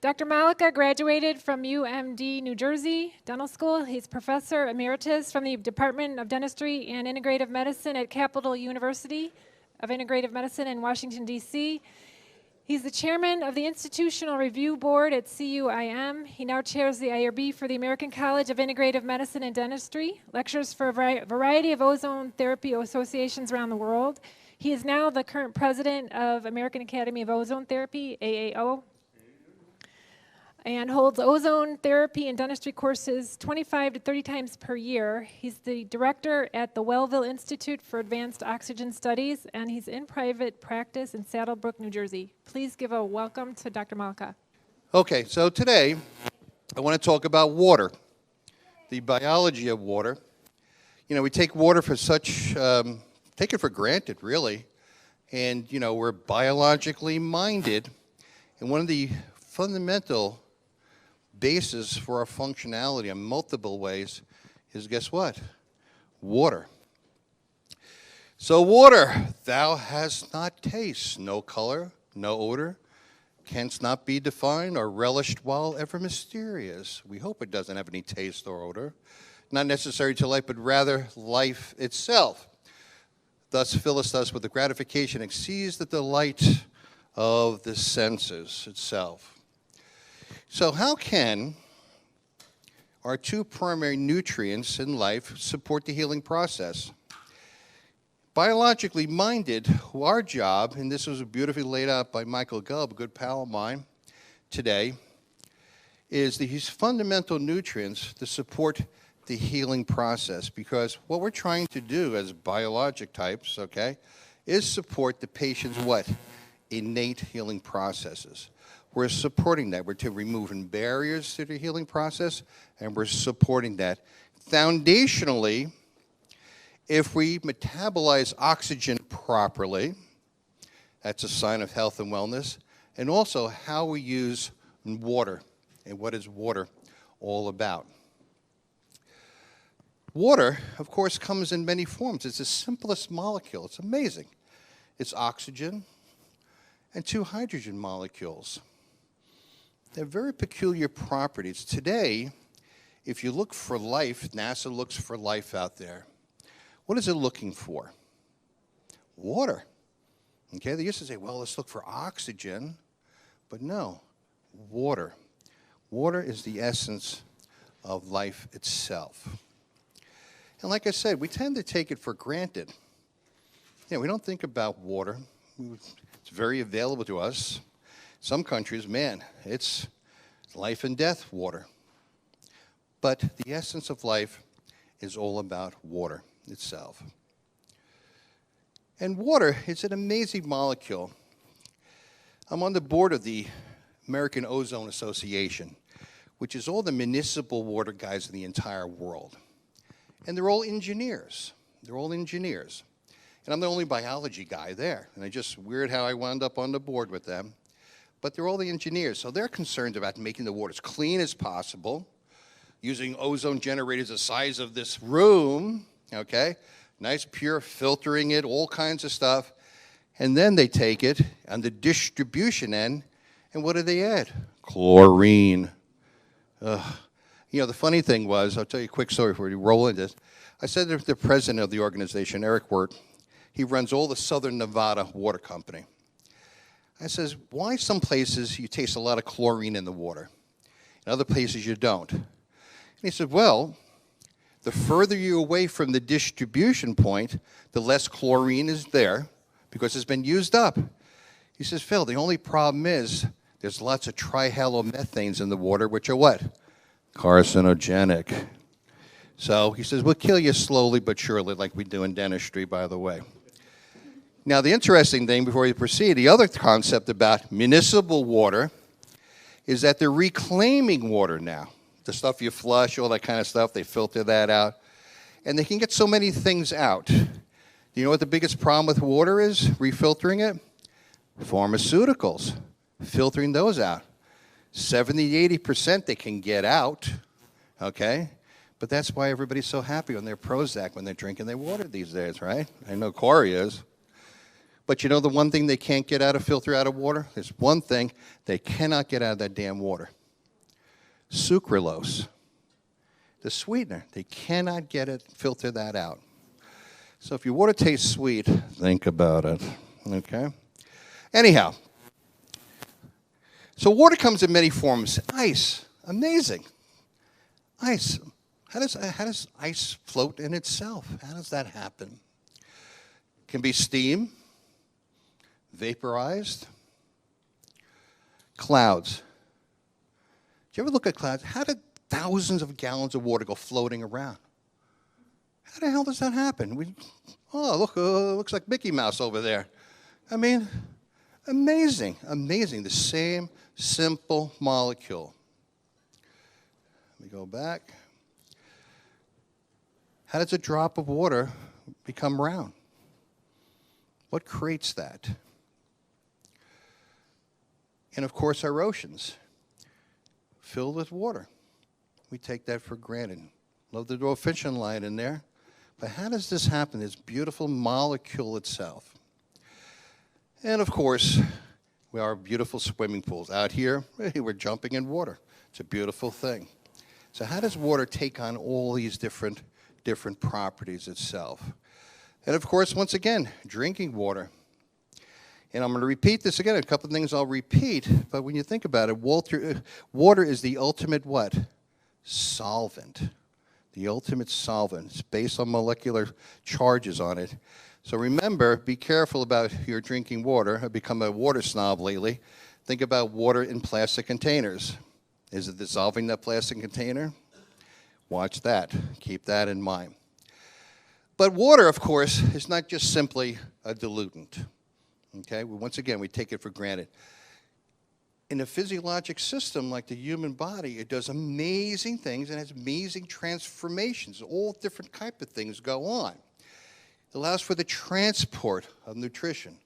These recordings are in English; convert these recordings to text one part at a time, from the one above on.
Dr. Mollica graduated from UMD, New Jersey Dental School. He's Professor Emeritus from the Department of Dentistry and Integrative Medicine at Capital University of Integrative Medicine in Washington, D.C. He's the chairman of the Institutional Review Board at CUIM. He now chairs the IRB for the American College of Integrative Medicine and Dentistry, lectures for a variety of ozone therapy associations around the world. He is now the current president of American Academy of Ozone Therapy, AAO, and holds ozone therapy and dentistry courses 25 to 30 times per year. He's the director at the Wellville Institute for Advanced Oxygen Studies, and he's in private practice in Saddle Brook, New Jersey. Please give a welcome to Dr. Mollica. Okay, so today I want to talk about water, the biology of water. You know, we take water for take it for granted, really. And, you know, we're biologically minded. And one of the fundamental basis for our functionality in multiple ways is, guess what? Water. So water, thou hast not taste, no color, no odor, canst not be defined or relished while ever mysterious. We hope it doesn't have any taste or odor. Not necessary to life, but rather life itself. Thus fillest us with the gratification exceeds the delight of the senses itself. So how can our two primary nutrients in life support the healing process? Biologically minded, our job, and this was beautifully laid out by Michael Gubb, a good pal of mine today, is these fundamental nutrients to support the healing process, because what we're trying to do as biologic types, okay, is support the patient's what? Innate healing processes. We're supporting that. We're removing barriers to the healing process, and we're supporting that. Foundationally, if we metabolize oxygen properly, that's a sign of health and wellness, and also how we use water, and what is water all about. Water, of course, comes in many forms. It's the simplest molecule. It's amazing. It's oxygen and two hydrogen molecules. They have very peculiar properties. Today, if you look for life, NASA looks for life out there. What is it looking for? Water. Okay, they used to say, well, let's look for oxygen, but no, water. Water is the essence of life itself. And like I said, we tend to take it for granted. You know, we don't think about water. It's very available to us. Some countries, man, it's life and death water. But the essence of life is all about water itself. And water is an amazing molecule. I'm on the board of the American Ozone Association, which is all the municipal water guys in the entire world. And they're all engineers. They're all engineers. And I'm the only biology guy there. And it's just weird how I wound up on the board with them. But they're all the engineers. So they're concerned about making the water as clean as possible, using ozone generators the size of this room, okay? Nice, pure, filtering it, all kinds of stuff. And then they take it on the distribution end, and what do they add? Chlorine. Ugh. You know, the funny thing was, I'll tell you a quick story before we roll into this. I said to the president of the organization, Eric Wirt, he runs all the Southern Nevada Water Company. I says, why some places you taste a lot of chlorine in the water? In other places you don't. And he said, well, the further you're away from the distribution point, the less chlorine is there because it's been used up. He says, Phil, the only problem is there's lots of trihalomethanes in the water, which are what? Carcinogenic. So he says, we'll kill you slowly but surely, like we do in dentistry, by the way. Now, the interesting thing before you proceed, the other concept about municipal water is that they're reclaiming water now. The stuff you flush, all that kind of stuff, they filter that out. And they can get so many things out. Do you know what the biggest problem with water is, refiltering it? Pharmaceuticals, filtering those out. 70 to 80% they can get out, okay? But that's why everybody's so happy on their Prozac when they're drinking their water these days, right? I know Corey is. But you know the one thing they can't get out of, filter out of water? There's one thing they cannot get out of that damn water. Sucralose. The sweetener. They cannot get it, filter that out. So if your water tastes sweet, think about it, okay? Anyhow, so water comes in many forms. Ice, amazing. Ice. How does ice float in itself? How does that happen? Can be steam, vaporized, clouds. Do you ever look at clouds? How did thousands of gallons of water go floating around? How the hell does that happen? Oh, look, looks like Mickey Mouse over there. I mean, amazing, amazing. The same simple molecule. Let me go back. How does a drop of water become round? What creates that? And of course, our oceans, filled with water. We take that for granted. Love to throw a fishing line in there. But how does this happen, this beautiful molecule itself? And of course, we are beautiful swimming pools. Out here, we're jumping in water. It's a beautiful thing. So how does water take on all these different properties itself? And of course, once again, drinking water. And I'm going to repeat this again. A couple of things I'll repeat. But when you think about it, water is the ultimate what? Solvent. The ultimate solvent. It's based on molecular charges on it. So remember, be careful about your drinking water. I've become a water snob lately. Think about water in plastic containers. Is it dissolving that plastic container? Watch that. Keep that in mind. But water, of course, is not just simply a diluent. Okay? Once again, we take it for granted. In a physiologic system like the human body, it does amazing things and has amazing transformations. All different type of things go on. It allows for the transport of nutrition,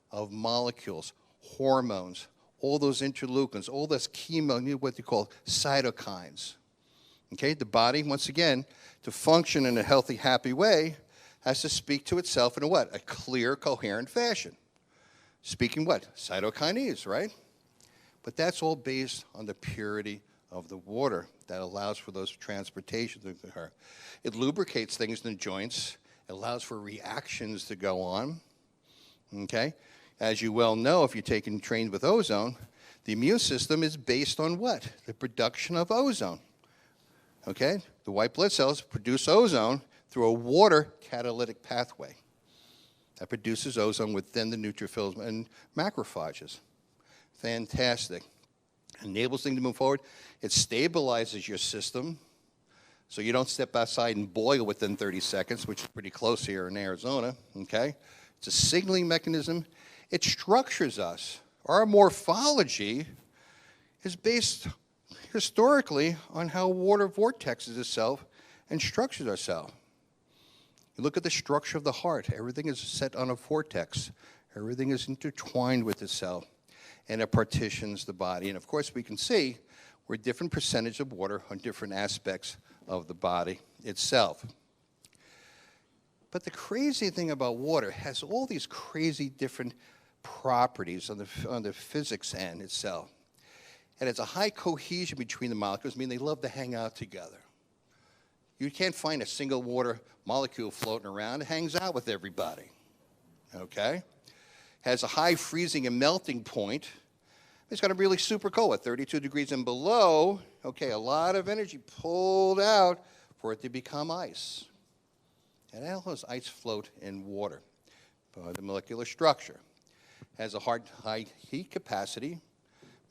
of molecules, hormones, all those interleukins, all those what they call cytokines. Okay, the body, once again, to function in a healthy, happy way, has to speak to itself in a what? A clear, coherent fashion. Speaking what? Cytokinase, right? But that's all based on the purity of the water that allows for those transportations to occur. It lubricates things in the joints. It allows for reactions to go on. Okay? As you well know, if you're trained with ozone, the immune system is based on what? The production of ozone. Okay? The white blood cells produce ozone through a water catalytic pathway that produces ozone within the neutrophils and macrophages. Fantastic. Enables things to move forward. It stabilizes your system so you don't step outside and boil within 30 seconds, which is pretty close here in Arizona, okay? It's a signaling mechanism. It structures us. Our morphology is based historically on how water vortexes itself and structures ourselves. You look at the structure of the heart. Everything is set on a vortex. Everything is intertwined with itself, and it partitions the body. And of course, we can see we're different percentage of water on different aspects of the body itself. But the crazy thing about water has all these crazy different properties on the physics end itself. And it's a high cohesion between the molecules, meaning they love to hang out together. You can't find a single water molecule floating around. It hangs out with everybody, okay? Has a high freezing and melting point. It's got to be really super cold at 32 degrees and below. Okay, a lot of energy pulled out for it to become ice. And how does ice float in water? By the molecular structure. Has a high heat capacity.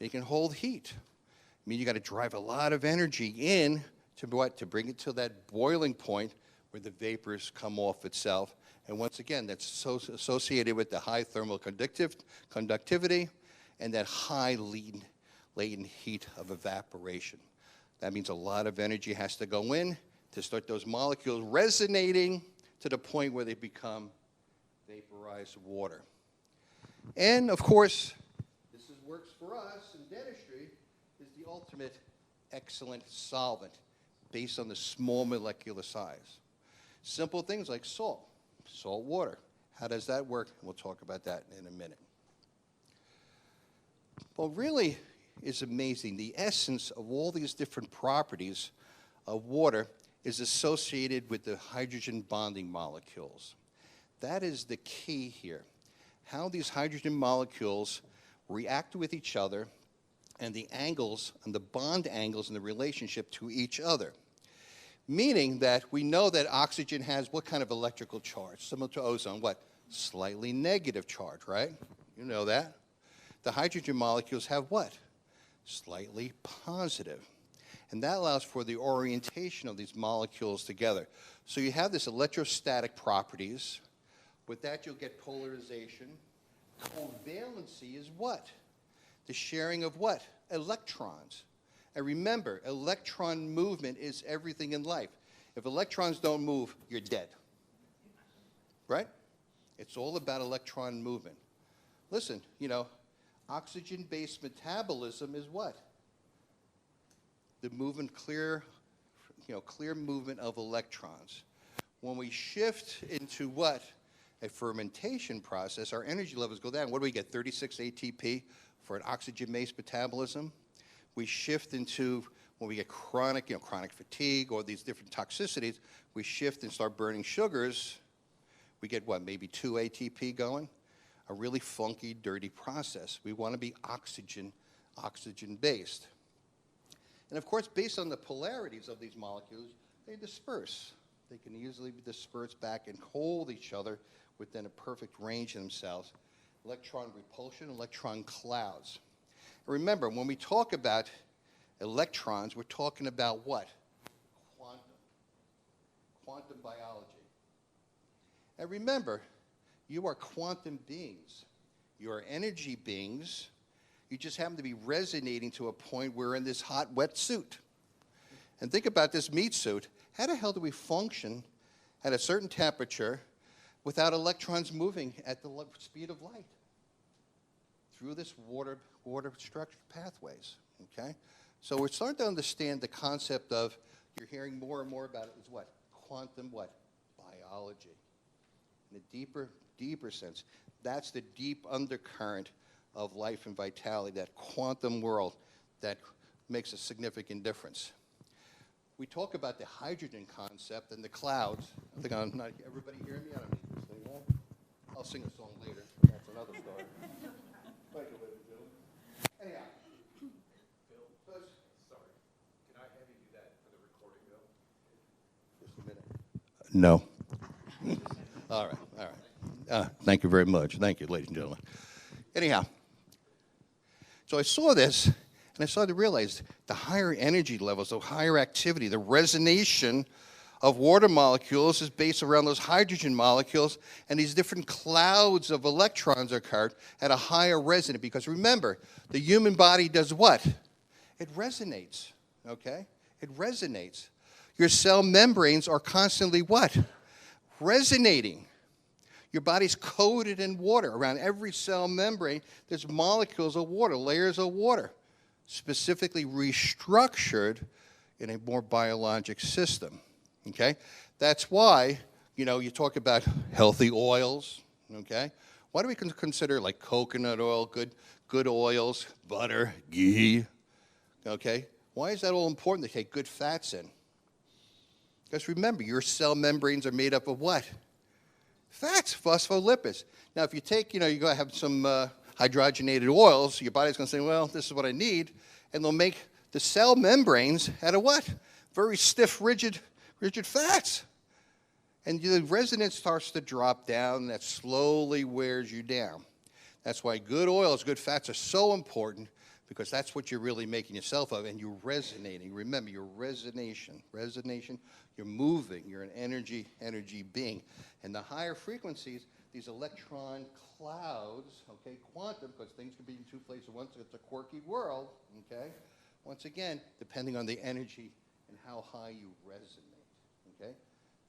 It can hold heat. I mean, you got to drive a lot of energy in to what? To bring it to that boiling point where the vapors come off itself. And once again, that's associated with the high thermal conductivity and that high latent heat of evaporation. That means a lot of energy has to go in to start those molecules resonating to the point where they become vaporized water. And of course, this works for us in dentistry, is the ultimate excellent solvent based on the small molecular size. Simple things like salt water, How does that work? We'll talk about that in a minute. Well, really is amazing. The essence of all these different properties of water is associated with the hydrogen bonding molecules. That is the key here. How these hydrogen molecules react with each other and the angles and the bond angles in the relationship to each other. Meaning that we know that oxygen has what kind of electrical charge? Similar to ozone, what? Slightly negative charge, right? You know that. The hydrogen molecules have what? Slightly positive. And that allows for the orientation of these molecules together. So you have this electrostatic properties. With that, you'll get polarization. Covalency is what? The sharing of what? Electrons. And remember, electron movement is everything in life. If electrons don't move, you're dead. Right? It's all about electron movement. Listen, you know, oxygen-based metabolism is what? The movement, clear movement of electrons. When we shift into what? A fermentation process, our energy levels go down. What do we get? 36 ATP for an oxygen-based metabolism. We shift into, when we get chronic fatigue or these different toxicities, we shift and start burning sugars. We get what, maybe 2 ATP going? A really funky, dirty process. We want to be oxygen-based. And of course, based on the polarities of these molecules, they disperse. They can easily be dispersed back and hold each other within a perfect range of themselves. Electron repulsion, electron clouds. And remember, when we talk about electrons, we're talking about what? Quantum biology. And remember, you are quantum beings. You are energy beings. You just happen to be resonating to a point where we're in this hot, wet suit. And think about this meat suit. How the hell do we function at a certain temperature without electrons moving at the speed of light? Through this water structured pathways, okay? So we're starting to understand the concept of, you're hearing more and more about it, is what? Quantum what? Biology. In a deeper sense. That's the deep undercurrent of life and vitality, that quantum world that makes a significant difference. We talk about the hydrogen concept and the clouds. I think I'm not, everybody hearing me? I don't need this thing on. I'll sing a song later. That's another story. Thank you, ladies and gentlemen. Anyhow. Bill, sorry. Can I have you do that for the recording, Bill? Just a minute. No. All right. Thank you very much. Thank you, ladies and gentlemen. Anyhow, so I saw this, and I started to realize the higher energy levels, the higher activity, the resonation of water molecules is based around those hydrogen molecules, and these different clouds of electrons occur at a higher resonance. Because remember, the human body does what? It resonates, okay? It resonates. Your cell membranes are constantly what? Resonating. Your body's coated in water. Around every cell membrane, there's molecules of water, layers of water, specifically restructured in a more biologic system, okay? That's why, you know, you talk about healthy oils, okay? Why do we consider like coconut oil, good oils, butter, ghee, okay? Why is that all important to take good fats in? Because remember, your cell membranes are made up of what? Fats, phospholipids. Now, if you take, you go to have some hydrogenated oils, your body's going to say, well, this is what I need. And they'll make the cell membranes out of what? Very stiff, rigid fats. And the resonance starts to drop down, and that slowly wears you down. That's why good oils, good fats are so important, because that's what you're really making yourself of, and you're resonating. Remember, your resonation, you're moving, you're an energy being. And the higher frequencies, these electron clouds, okay, quantum, because things can be in two places at once, it's a quirky world, okay? Once again, depending on the energy and how high you resonate, okay?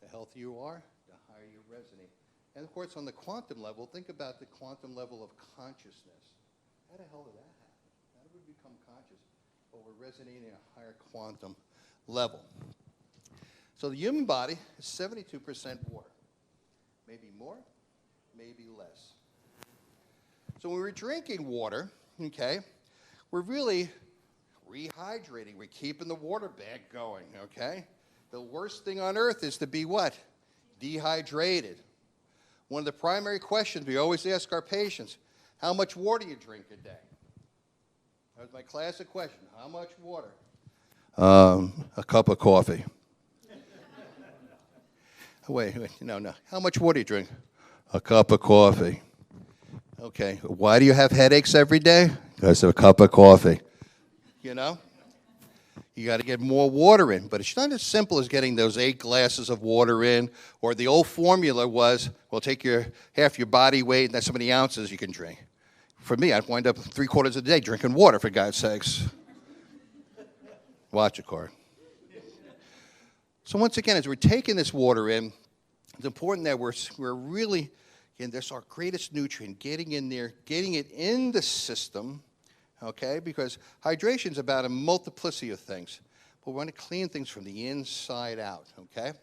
The healthier you are, the higher you resonate. And of course, on the quantum level, think about the quantum level of consciousness. How the hell did that happen? How do we become conscious? Well, we're resonating at a higher quantum level. So the human body is 72% water. Maybe more, maybe less. So when we're drinking water, okay, we're really rehydrating. We're keeping the water bag going, okay? The worst thing on earth is to be what? Dehydrated. One of the primary questions we always ask our patients, how much water do you drink a day? That was my classic question, how much water? A cup of coffee. Wait, no. How much water do you drink? A cup of coffee. Okay, why do you have headaches every day? Because of a cup of coffee. You know? You got to get more water in, but it's not as simple as getting those 8 glasses of water in, or the old formula was, well, take half your body weight, and that's how many ounces you can drink. For me, I'd wind up 3/4 of the day drinking water, for God's sakes. Watch it, Card. So once again, as we're taking this water in, it's important that we're really, again, that's our greatest nutrient, getting in there, getting it in the system, okay? Because hydration is about a multiplicity of things. But we want to clean things from the inside out, okay?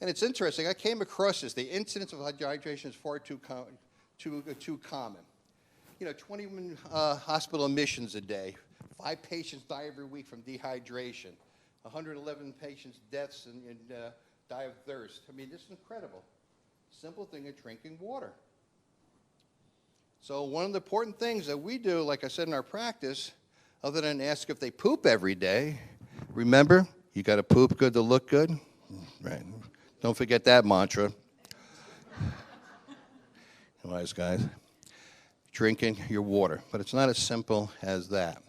And it's interesting. I came across this. The incidence of dehydration is far too common. 20 hospital admissions a day. 5 patients die every week from dehydration. 111 patients' deaths and die of thirst. I mean, this is incredible. Simple thing of drinking water. So one of the important things that we do, like I said in our practice, other than ask if they poop every day, remember, you got to poop good to look good. Right. Don't forget that mantra. Wise guys. Drinking your water. But it's not as simple as that.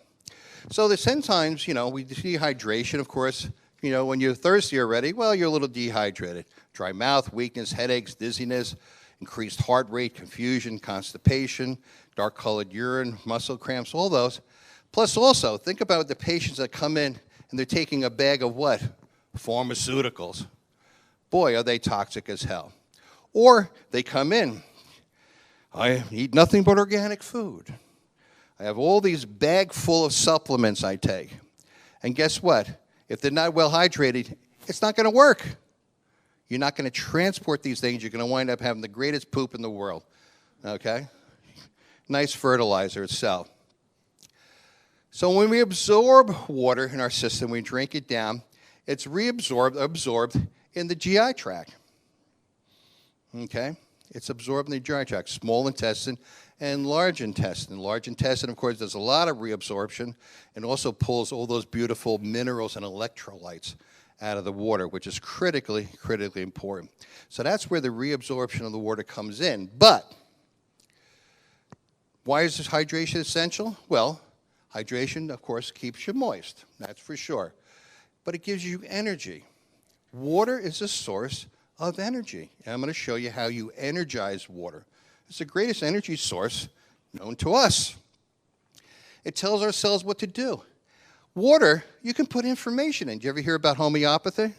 So there's 10 times, we see hydration, of course. When you're thirsty already, well, you're a little dehydrated. Dry mouth, weakness, headaches, dizziness, increased heart rate, confusion, constipation, dark-colored urine, muscle cramps, all those. Plus also, think about the patients that come in and they're taking a bag of what? Pharmaceuticals. Boy, are they toxic as hell. Or they come in, I eat nothing but organic food. I have all these bag full of supplements I take. And guess what? If they're not well hydrated, it's not going to work. You're not going to transport these things. You're going to wind up having the greatest poop in the world. Okay? Nice fertilizer itself. So when we absorb water in our system, we drink it down, it's absorbed in the GI tract. Okay? It's absorbed in the GI tract, small intestine and large intestine. Large intestine, of course, does a lot of reabsorption and also pulls all those beautiful minerals and electrolytes out of the water, which is critically important. So that's where the reabsorption of the water comes in. But why is this hydration essential? Well, hydration, of course, keeps you moist. That's for sure. But it gives you energy. Water is a source of energy. And I'm going to show you how you energize water. It's the greatest energy source known to us. It tells our cells what to do. Water, you can put information in. Do you ever hear about homeopathy?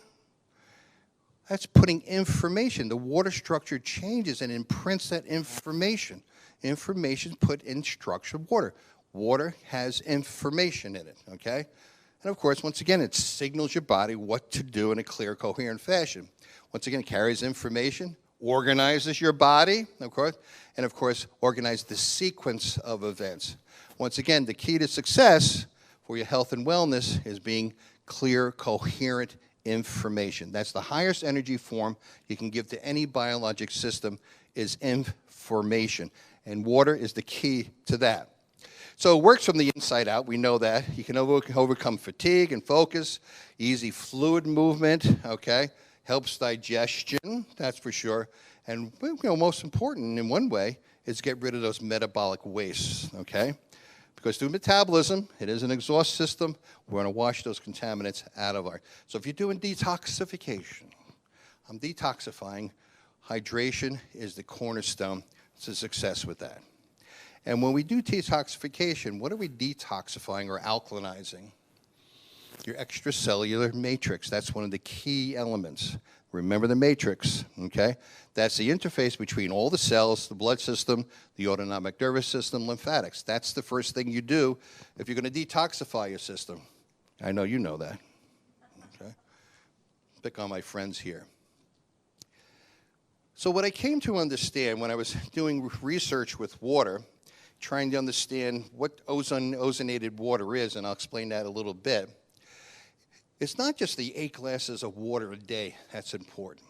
That's putting information. The water structure changes and imprints that information. Information put in structured water. Water has information in it, okay? And of course, once again, it signals your body what to do in a clear, coherent fashion. Once again, it carries information, organizes your body, of course, and of course, organizes the sequence of events. Once again, the key to success for your health and wellness is being clear, coherent information. That's the highest energy form you can give to any biologic system is information. And water is the key to that. So it works from the inside out. We know that. You can overcome fatigue and focus, easy fluid movement, okay? Helps digestion, that's for sure. And most important in one way is get rid of those metabolic wastes, okay? Because through metabolism, it is an exhaust system. We're going to wash those contaminants out of our. So if you're doing detoxification, I'm detoxifying. Hydration is the cornerstone to success with that. And when we do detoxification, what are we detoxifying or alkalinizing? Your extracellular matrix. That's one of the key elements. Remember the matrix, okay? That's the interface between all the cells, the blood system, the autonomic nervous system, lymphatics. That's the first thing you do if you're going to detoxify your system. I know you know that, okay? Pick on my friends here. So what I came to understand when I was doing research with water, trying to understand what ozonated water is, and I'll explain that a little bit, it's not just the 8 glasses of water a day that's important.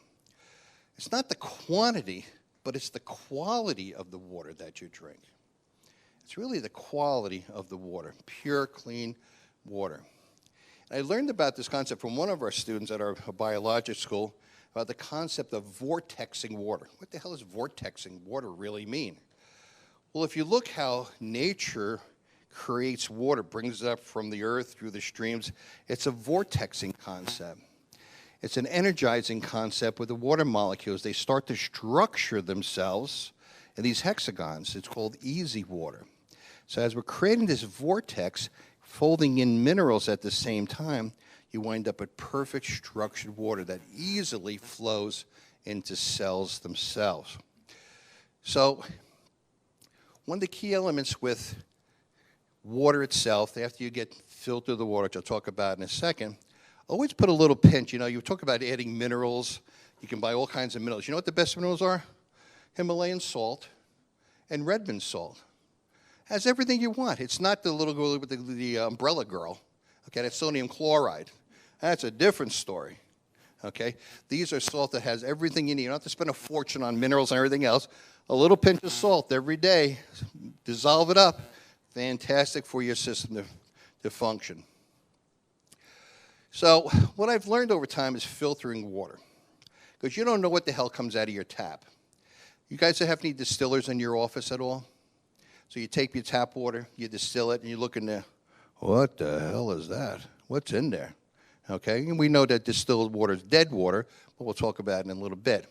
It's not the quantity, but it's the quality of the water that you drink. It's really the quality of the water, pure, clean water. And I learned about this concept from one of our students at our biologics school about the concept of vortexing water. What the hell does vortexing water really mean? Well, if you look how nature creates water, brings it up from the earth through the streams, it's a vortexing concept. It's an energizing concept with the water molecules. They start to structure themselves in these hexagons. It's called easy water. So as we're creating this vortex, folding in minerals at the same time, you wind up with perfect structured water that easily flows into cells themselves. So one of the key elements with water itself, after you get filtered the water, which I'll talk about in a second, always put a little pinch. You know, you talk about adding minerals. You can buy all kinds of minerals. You know what the best minerals are? Himalayan salt and Redmond salt. Has everything you want. It's not the little girl with the umbrella girl. Okay, that's sodium chloride. That's a different story. Okay, these are salt that has everything you need. You don't have to spend a fortune on minerals and everything else. A little pinch of salt every day, dissolve it up. Fantastic for your system to function. So what I've learned over time is filtering water, because you don't know what the hell comes out of your tap. You guys have any distillers in your office at all? So you take your tap water, you distill it, and you look in there, what the hell is that? What's in there? Okay, and we know that distilled water is dead water, but we'll talk about it in a little bit.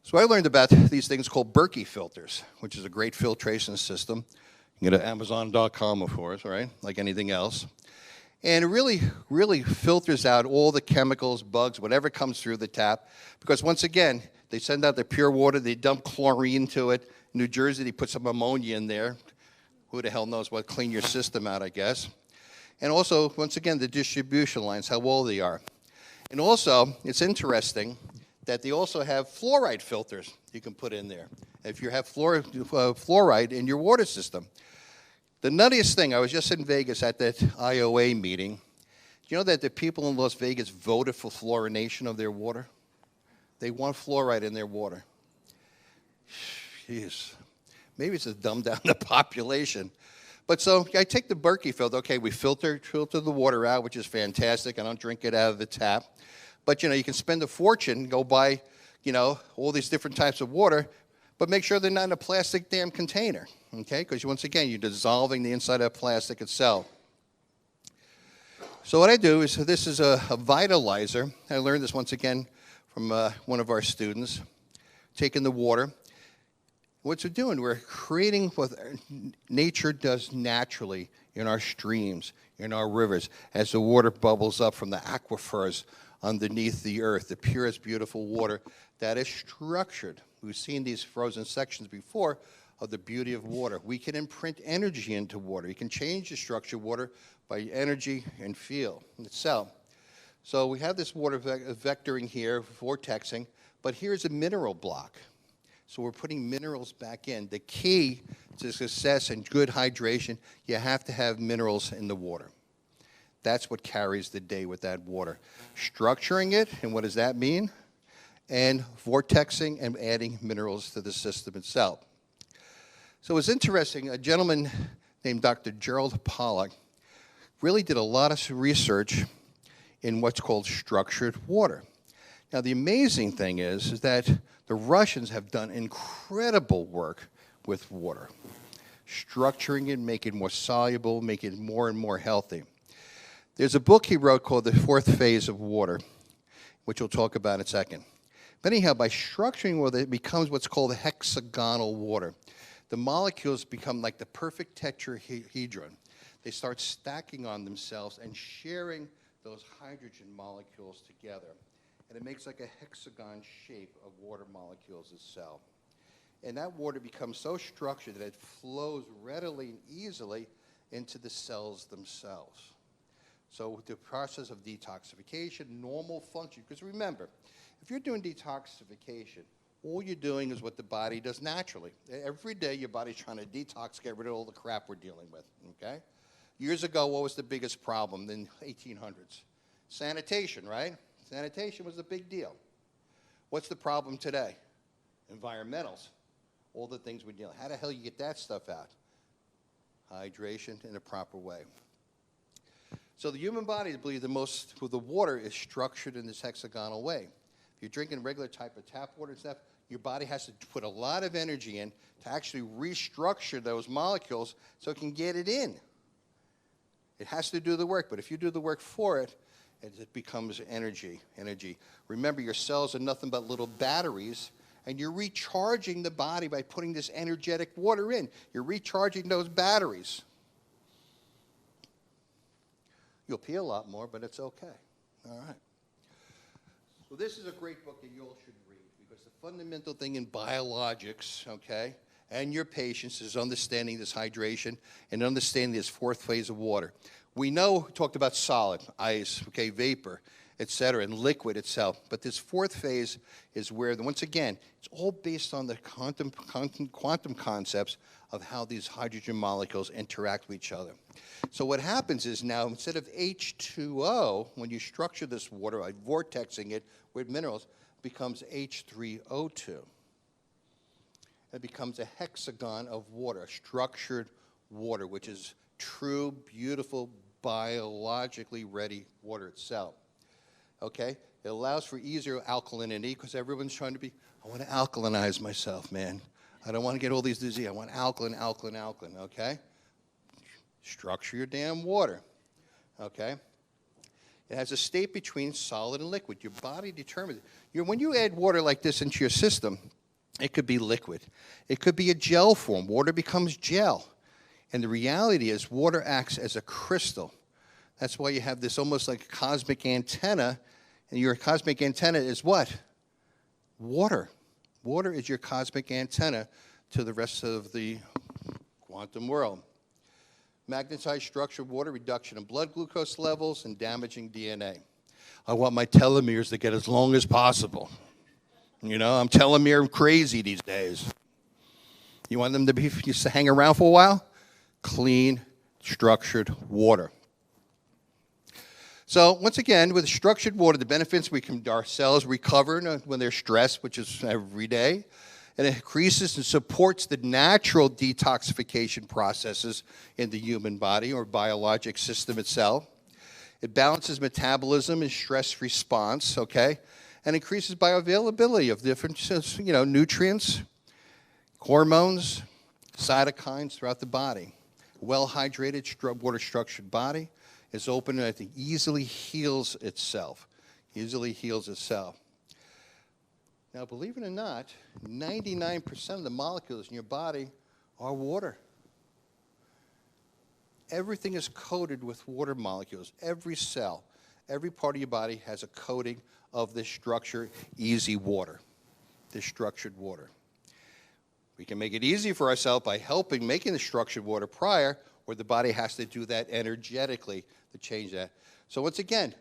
So I learned about these things called Berkey filters, which is a great filtration system. You can go to Amazon.com, of course, right, like anything else. And it really filters out all the chemicals, bugs, whatever comes through the tap. Because once again, they send out the pure water, they dump chlorine to it. In New Jersey, they put some ammonia in there. Who the hell knows what? Clean your system out, I guess. And also, once again, the distribution lines, how old they are. And also, it's interesting that they also have fluoride filters you can put in there if you have fluoride in your water system. The nuttiest thing, I was just in Vegas at that IOA meeting. Do you know that the people in Las Vegas voted for fluorination of their water? They want fluoride in their water. Jeez. Maybe it's to dumb down the population. But so I take the Berkey filter. Okay, we filter the water out, which is fantastic. I don't drink it out of the tap. But, you know, you can spend a fortune, go buy, you know, all these different types of water, but make sure they're not in a plastic damn container, okay? Because once again, you're dissolving the inside of plastic itself. So what I do is, this is a vitalizer. I learned this once again from one of our students, taking the water. What we're doing, we're creating what nature does naturally in our streams, in our rivers, as the water bubbles up from the aquifers underneath the earth, the purest, beautiful water that is structured. We've seen these frozen sections before of the beauty of water. We can imprint energy into water. You can change the structure of water by energy and feel itself. So we have this water vectoring here, vortexing, but here's a mineral block. So we're putting minerals back in. The key to success and good hydration, you have to have minerals in the water. That's what carries the day with that water. Structuring it, and what does that mean? And vortexing and adding minerals to the system itself. So it's interesting, a gentleman named Dr. Gerald Pollack really did a lot of research in what's called structured water. Now the amazing thing is that the Russians have done incredible work with water, structuring it, making it more soluble, making it more and more healthy. There's a book he wrote called The Fourth Phase of Water, which we'll talk about in a second. But anyhow, by structuring water, it becomes what's called hexagonal water. The molecules become like the perfect tetrahedron. They start stacking on themselves and sharing those hydrogen molecules together. And it makes like a hexagon shape of water molecules itself. And that water becomes so structured that it flows readily and easily into the cells themselves. So the process of detoxification, normal function, because remember, if you're doing detoxification, all you're doing is what the body does naturally. Every day, your body's trying to detox, get rid of all the crap we're dealing with, okay? Years ago, what was the biggest problem in the 1800s? Sanitation, right? Sanitation was a big deal. What's the problem today? Environmentals. All the things we deal with. How the hell you get that stuff out? Hydration in a proper way. So the human body, I believe, the water is structured in this hexagonal way. If you're drinking regular type of tap water and stuff, your body has to put a lot of energy in to actually restructure those molecules so it can get it in. It has to do the work, but if you do the work for it, it becomes energy. Remember, your cells are nothing but little batteries, and you're recharging the body by putting this energetic water in. You're recharging those batteries. You'll pee a lot more, but it's okay. All right. So this is a great book that you all should read, because the fundamental thing in biologics, okay, and your patients is understanding this hydration and understanding this fourth phase of water. We know, talked about solid, ice, okay, vapor, et cetera, and liquid itself. But this fourth phase is where, once again, it's all based on the quantum concepts of how these hydrogen molecules interact with each other. So what happens is now, instead of H2O, when you structure this water by vortexing it with minerals, it becomes H3O2. It becomes a hexagon of water, a structured water, which is true, beautiful, biologically ready water itself. Okay? It allows for easier alkalinity, because everyone's trying to be, I want to alkalinize myself, man. I don't want to get all these diseases. I want alkaline, okay? Structure your damn water, okay? It has a state between solid and liquid. Your body determines it. When you add water like this into your system, it could be liquid. It could be a gel form. Water becomes gel. And the reality is water acts as a crystal. That's why you have this almost like a cosmic antenna. And your cosmic antenna is what? Water. Water is your cosmic antenna to the rest of the quantum world. Magnetized structured water, reduction in blood glucose levels, and damaging DNA. I want my telomeres to get as long as possible. You know, I'm telomere crazy these days. You want them to be, just to hang around for a while? Clean, structured water. So once again, with structured water, the benefits, our cells recover when they're stressed, which is every day. And it increases and supports the natural detoxification processes in the human body or biologic system itself. It balances metabolism and stress response, okay? And increases bioavailability of different, nutrients, hormones, cytokines throughout the body. Well-hydrated, water-structured body is open and it easily heals itself. Now, believe it or not, 99% of the molecules in your body are water. Everything is coated with water molecules. Every cell, every part of your body has a coating of this structure, easy water, this structured water. We can make it easy for ourselves by making the structured water prior, or the body has to do that energetically to change that. So once again,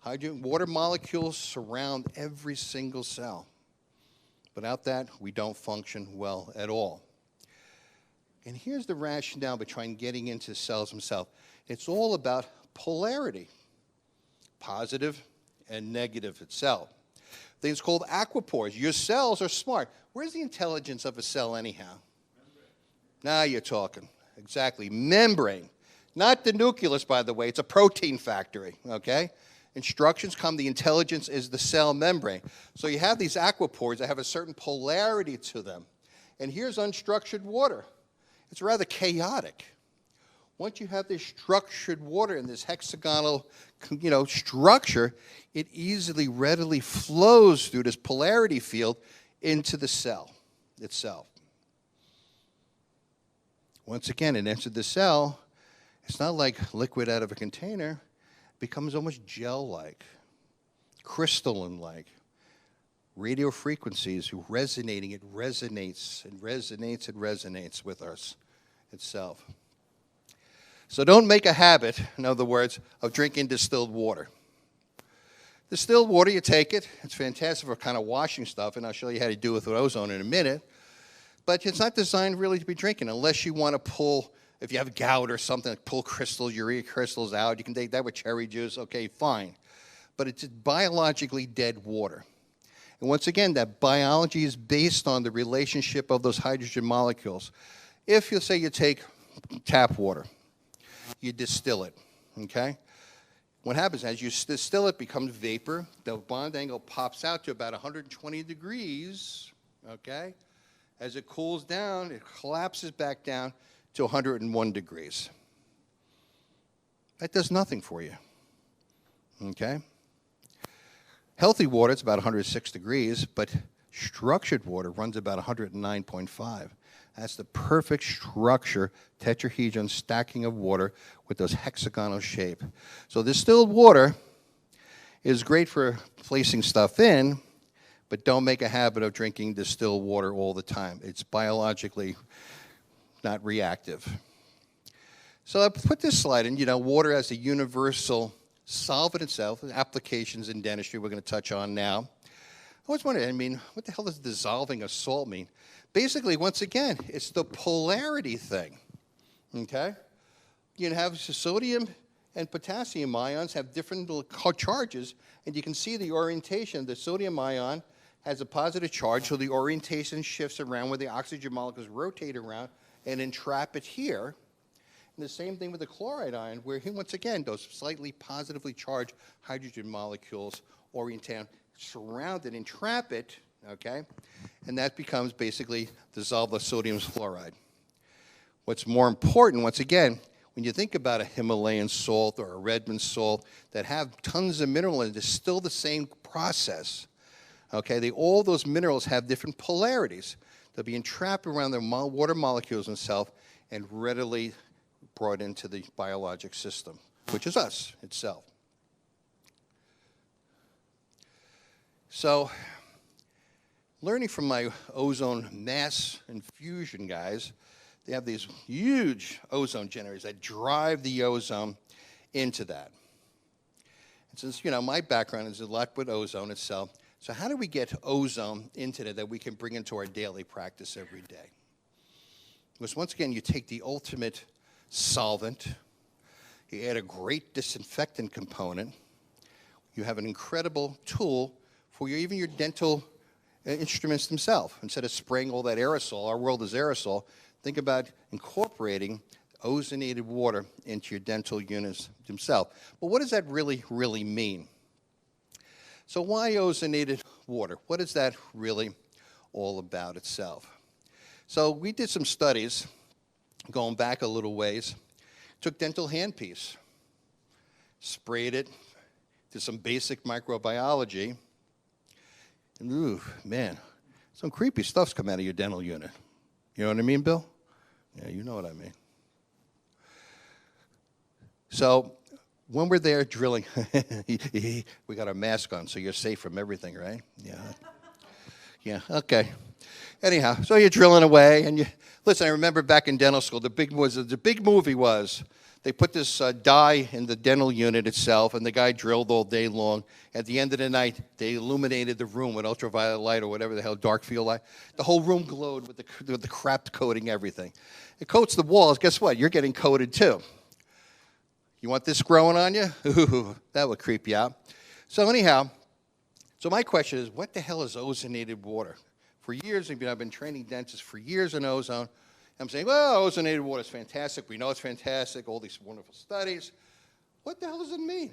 water molecules surround every single cell. Without that, we don't function well at all. And here's the rationale behind getting into cells themselves. It's all about polarity, positive and negative itself. Things called aquapores. Your cells are smart. Where's the intelligence of a cell anyhow? Membrane. Now you're talking. Exactly. Membrane. Not the nucleus, by the way. It's a protein factory, okay? Instructions come, the intelligence is the cell membrane. So you have these aquapores that have a certain polarity to them. And here's unstructured water. It's rather chaotic. Once you have this structured water in this hexagonal, structure, it easily, readily flows through this polarity field into the cell itself. Once again, it enters the cell. It's not like liquid out of a container. It becomes almost gel-like, crystalline-like. Radio frequencies resonating, it resonates and resonates and resonates with us itself. So don't make a habit, in other words, of drinking distilled water. Distilled water, you take it. It's fantastic for kind of washing stuff, and I'll show you how to do it with ozone in a minute. But it's not designed really to be drinking unless you want to pull, if you have gout or something, pull crystals, urea crystals out. You can take that with cherry juice. Okay, fine. But it's biologically dead water. And once again, that biology is based on the relationship of those hydrogen molecules. If you say you take tap water, you distill it, okay? What happens as you distill it, becomes vapor. The bond angle pops out to about 120 degrees, okay? As it cools down, it collapses back down to 101 degrees. That does nothing for you, okay? Healthy water, it's about 106 degrees, but structured water runs about 109.5. That's the perfect structure, tetrahedron stacking of water with those hexagonal shape. So distilled water is great for placing stuff in, but don't make a habit of drinking distilled water all the time. It's biologically not reactive. So I put this slide in, water as a universal solvent itself, applications in dentistry we're going to touch on now. I always wondered, what the hell does dissolving a salt mean? Basically, once again, it's the polarity thing, okay? You can have sodium and potassium ions have different charges, and you can see the orientation. The sodium ion has a positive charge, so the orientation shifts around where the oxygen molecules rotate around and entrap it here. And the same thing with the chloride ion, where, once again, those slightly positively charged hydrogen molecules orientate, surround it, entrap it, okay? And that becomes basically dissolved sodium fluoride. What's more important, once again, when you think about a Himalayan salt or a Redmond salt that have tons of minerals, it's still the same process, okay? All those minerals have different polarities. They'll be entrapped around the water molecules themselves and readily brought into the biologic system, which is us itself. So, learning from my ozone mass infusion guys, they have these huge ozone generators that drive the ozone into that. And since, my background is a lot with ozone itself, so how do we get ozone into that we can bring into our daily practice every day? Because once again, you take the ultimate solvent, you add a great disinfectant component, you have an incredible tool for even your dental instruments themselves. Instead of spraying all that aerosol, our world is aerosol, think about incorporating ozonated water into your dental units themselves. But what does that really mean? So why ozonated water? What is that really all about itself? So we did some studies going back a little ways, took dental handpiece, sprayed it, did some basic microbiology, and ooh, man, some creepy stuff's come out of your dental unit. You know what I mean, Bill? Yeah, you know what I mean. So when we're there drilling, we got our mask on, so you're safe from everything, right? Yeah. Yeah, okay. Anyhow, so you're drilling away, and listen, I remember back in dental school, the big movie was they put this dye in the dental unit itself, and the guy drilled all day long. At the end of the night, they illuminated the room with ultraviolet light or whatever the hell, dark field light. The whole room glowed with the crap coating everything. It coats the walls. Guess what? You're getting coated too. You want this growing on you? Ooh, that would creep you out. So anyhow, so my question is, what the hell is ozonated water? For years, I've been training dentists for years in ozone. I'm saying, well, ozonated water is fantastic. We know it's fantastic, all these wonderful studies. What the hell does it mean?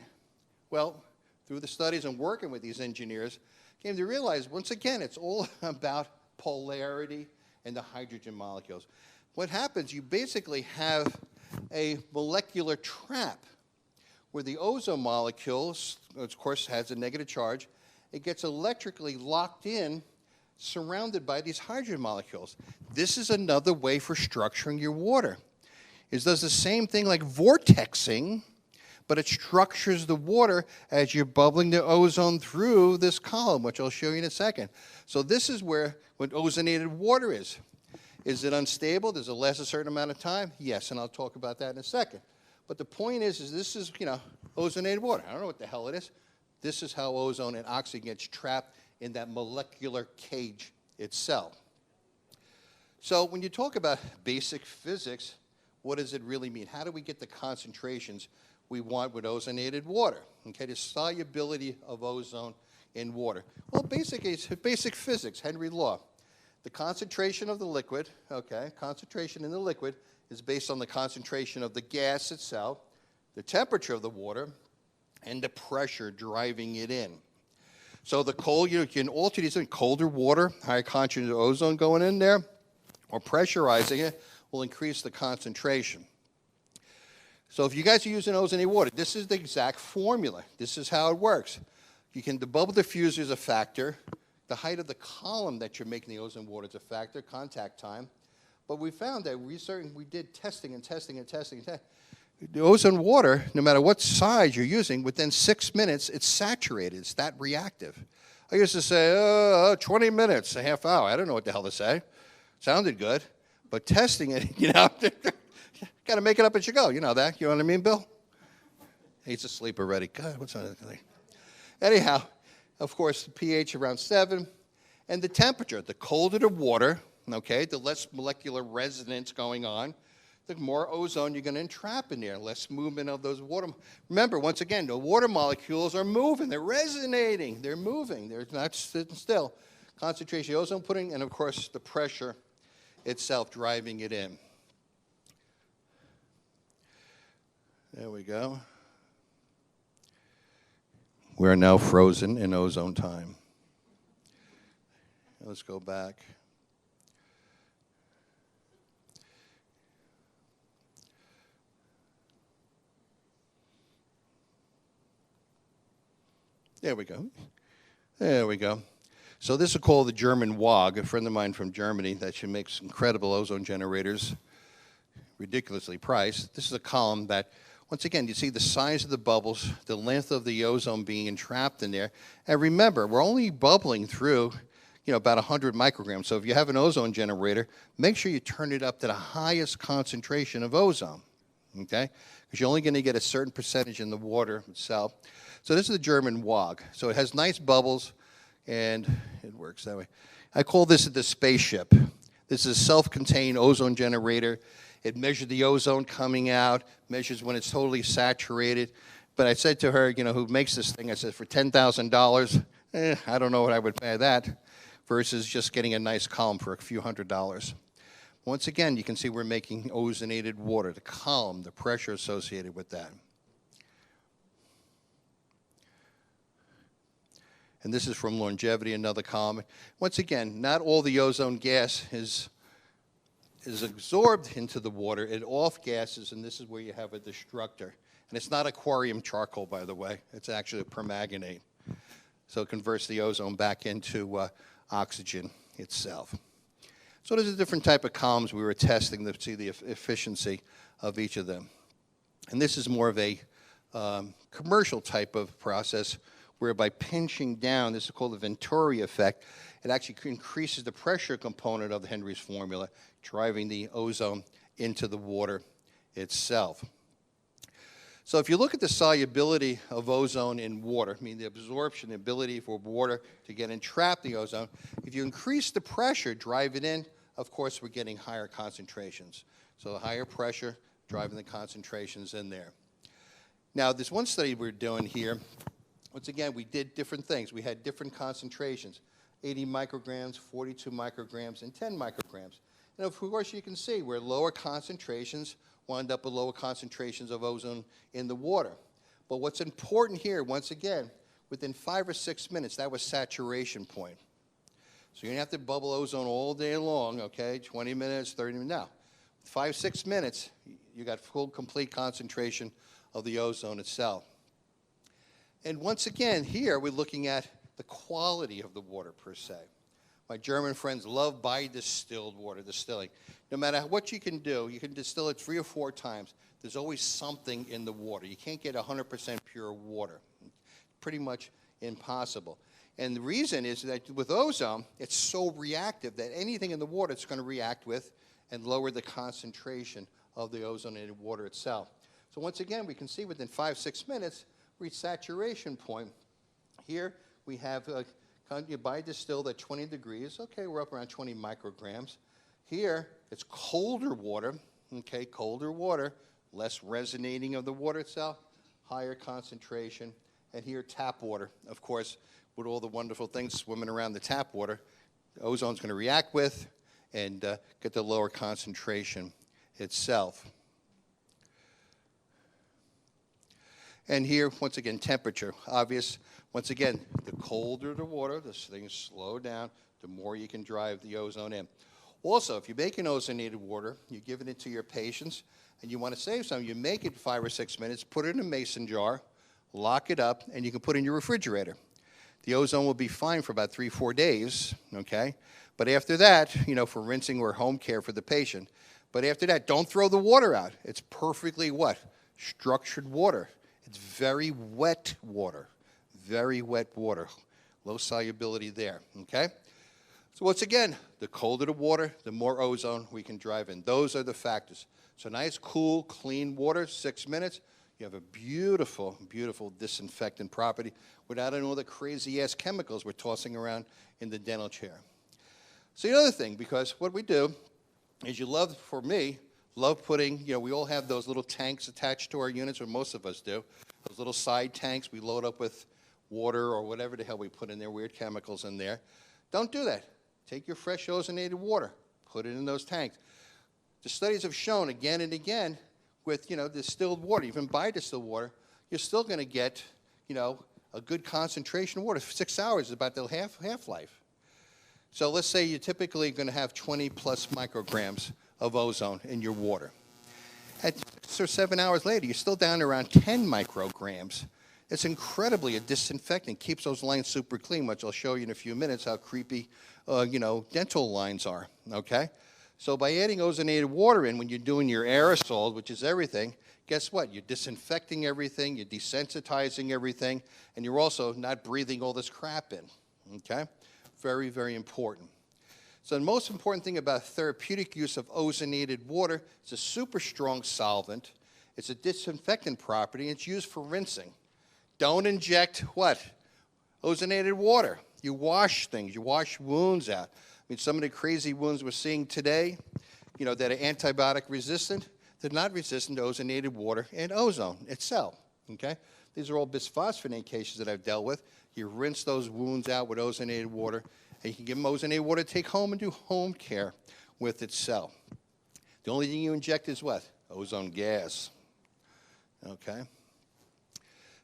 Well, through the studies and working with these engineers, came to realize, once again, it's all about polarity and the hydrogen molecules. What happens, you basically have a molecular trap where the ozone molecules, of course, has a negative charge. It gets electrically locked in, surrounded by these hydrogen molecules. This is another way for structuring your water. It does the same thing like vortexing, but it structures the water as you're bubbling the ozone through this column, which I'll show you in a second. So this is where what ozonated water is. Is it unstable? Does it last a certain amount of time? Yes, and I'll talk about that in a second. But the point is this is, ozonated water. I don't know what the hell it is. This is how ozone and oxygen gets trapped in that molecular cage itself. So when you talk about basic physics, what does it really mean? How do we get the concentrations we want with ozonated water? Okay, the solubility of ozone in water. Well, basically, it's basic physics, Henry law. The concentration of the liquid, okay, concentration in the liquid is based on the concentration of the gas itself, the temperature of the water, and the pressure driving it in. So the cold, you can alter these things, colder water, higher concentration of ozone going in there, or pressurizing it will increase the concentration. So if you guys are using ozonated water, this is the exact formula. This is how it works. The bubble diffuser is a factor. The height of the column that you're making the ozone water is a factor, contact time. But we found that we did testing. The ozone water, no matter what size you're using, within 6 minutes, it's saturated. It's that reactive. I used to say, 20 minutes, a half hour. I don't know what the hell to say. Sounded good. But testing it, got to make it up as you go. You know that. You know what I mean, Bill? He's asleep already. God, what's on that thing? Anyhow, of course, the pH around 7. And the temperature. The colder the water, okay, the less molecular resonance going on, the more ozone you're going to entrap in there, less movement of those water. Remember, once again, the water molecules are moving. They're resonating. They're moving. They're not sitting still. Concentration of ozone putting, and, of course, the pressure itself driving it in. There we go. We are now frozen in ozone time. Let's go back. There we go. There we go. So this is called the German WAG, a friend of mine from Germany that she makes incredible ozone generators, ridiculously priced. This is a column that, once again, you see the size of the bubbles, the length of the ozone being entrapped in there. And remember, we're only bubbling through, about 100 micrograms. So if you have an ozone generator, make sure you turn it up to the highest concentration of ozone, okay? Because you're only going to get a certain percentage in the water itself. So this is the German WAG. So it has nice bubbles, and it works that way. I call this the spaceship. This is a self-contained ozone generator. It measures the ozone coming out, measures when it's totally saturated. But I said to her, who makes this thing, I said, for $10,000, I don't know what I would pay that, versus just getting a nice column for a few $100s. Once again, you can see we're making ozonated water, the column, the pressure associated with that. And this is from longevity, another column. Once again, not all the ozone gas is absorbed into the water. It off-gasses, and this is where you have a destructor. And it's not aquarium charcoal, by the way. It's actually a permanganate. So it converts the ozone back into oxygen itself. So there's a different type of columns we were testing to see the efficiency of each of them. And this is more of a commercial type of process, where by pinching down, this is called the Venturi effect, it actually increases the pressure component of the Henry's formula, driving the ozone into the water itself. So if you look at the solubility of ozone in water, the absorption, the ability for water to get entrapped in the ozone, if you increase the pressure, drive it in, of course, we're getting higher concentrations. So the higher pressure, driving the concentrations in there. Now, this one study we're doing here, once again, we did different things. We had different concentrations, 80 micrograms, 42 micrograms, and 10 micrograms. And of course, you can see where lower concentrations wind up with lower concentrations of ozone in the water. But what's important here, once again, within 5 or 6 minutes, that was saturation point. So you don't have to bubble ozone all day long, okay, 20 minutes, 30 minutes. Now, 5, 6 minutes, you got full, complete concentration of the ozone itself. And once again, here we're looking at the quality of the water per se. My German friends love distilled water, distilling. No matter what you can do, you can distill it 3 or 4 times. There's always something in the water. You can't get 100% pure water. Pretty much impossible. And the reason is that with ozone, it's so reactive that anything in the water it's going to react with and lower the concentration of the ozone in the water itself. So once again, we can see within 5, 6 minutes, reach saturation point, Here we have biodistilled at 20 degrees. Okay, we're up around 20 micrograms. Here, it's colder water, okay, colder water, less resonating of the water itself, higher concentration. And here, tap water, of course, with all the wonderful things swimming around the tap water, the ozone's going to react with and get the lower concentration itself. And here, once again, temperature, obvious. Once again, the colder the water, the things slow down, the more you can drive the ozone in. Also, if you make an ozonated water, you're giving it to your patients, and you want to save some, you make it 5 or 6 minutes, put it in a mason jar, lock it up, and you can put it in your refrigerator. The ozone will be fine for about 3-4 days, okay? But after that, you know, for rinsing or home care for the patient. But after that, don't throw the water out. It's perfectly what? Structured water. It's very wet water. Very wet water. Low solubility there, okay? So once again, the colder the water, the more ozone we can drive in. Those are the factors. So nice, cool, clean water, 6 minutes. You have a beautiful, beautiful disinfectant property without all the crazy-ass chemicals we're tossing around in the dental chair. So the other thing, because what we do is for me, love putting, you know, we all have those little tanks attached to our units, or most of us do. Those little side tanks we load up with water or whatever the hell we put in there, weird chemicals in there. Don't do that. Take your fresh ozonated water, put it in those tanks. The studies have shown again and again with, you know, distilled water, even biodistilled water, you're still going to get, you know, a good concentration of water. 6 hours is about the half-life. So let's say you're typically going to have 20 plus micrograms of ozone in your water. At 6 or 7 hours later, you're still down to around 10 micrograms. It's incredibly a disinfectant, keeps those lines super clean, which I'll show you in a few minutes how creepy, you know, dental lines are, okay? So by adding ozonated water in when you're doing your aerosol, which is everything, guess what? You're disinfecting everything, you're desensitizing everything, and you're also not breathing all this crap in, okay? Very, very important. So the most important thing about therapeutic use of ozonated water, it's a super strong solvent, it's a disinfectant property, and it's used for rinsing. Don't inject what? Ozonated water. You wash things, you wash wounds out. I mean, some of the crazy wounds we're seeing today, you know, that are antibiotic resistant, they're not resistant to ozonated water and ozone itself, okay? These are all bisphosphonate cases that I've dealt with. You rinse those wounds out with ozonated water, and you can give them ozonated water to take home and do home care with itself. The only thing you inject is what? Ozone gas, okay?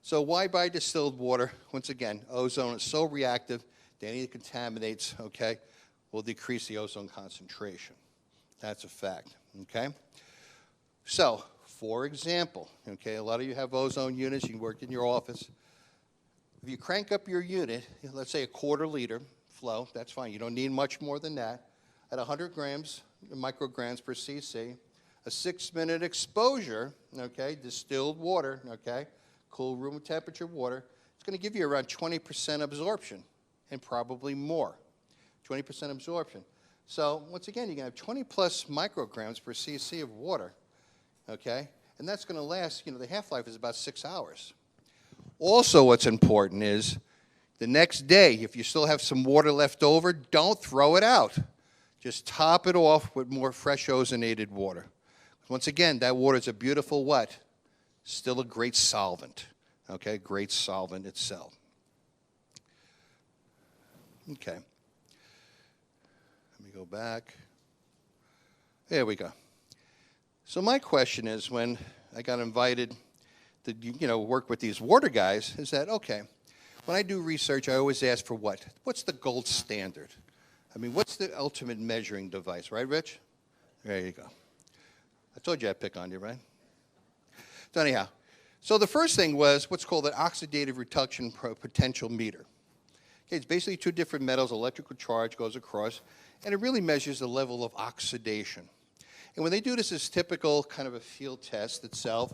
So why buy distilled water? Once again, ozone is so reactive that any contaminants, okay, will decrease the ozone concentration. That's a fact, okay? So, for example, okay, a lot of you have ozone units, you work in your office. If you crank up your unit, let's say a 1/4 liter flow, that's fine. You don't need much more than that. At 100 micrograms per cc, a 6-minute exposure, okay, distilled water, okay, cool room temperature water, it's going to give you around 20% absorption and probably more. 20% absorption. So once again, you're going to have 20 plus micrograms per cc of water, okay? And that's going to last, you know, the half-life is about 6 hours. Also what's important is the next day, if you still have some water left over, don't throw it out. Just top it off with more fresh ozonated water. Once again, that water is a beautiful what? Still a great solvent, okay? Great solvent itself. Okay. Let me go back. There we go. So my question is, when I got invited to, you know, work with these water guys, is that, okay, when I do research, I always ask for what? What's the gold standard? I mean, what's the ultimate measuring device, right, Rich? There you go. I told you I'd pick on you, right? So anyhow, so the first thing was what's called an oxidative reduction potential meter. Okay, it's basically 2 different metals, electrical charge goes across, and it really measures the level of oxidation. And when they do this as typical kind of a field test itself,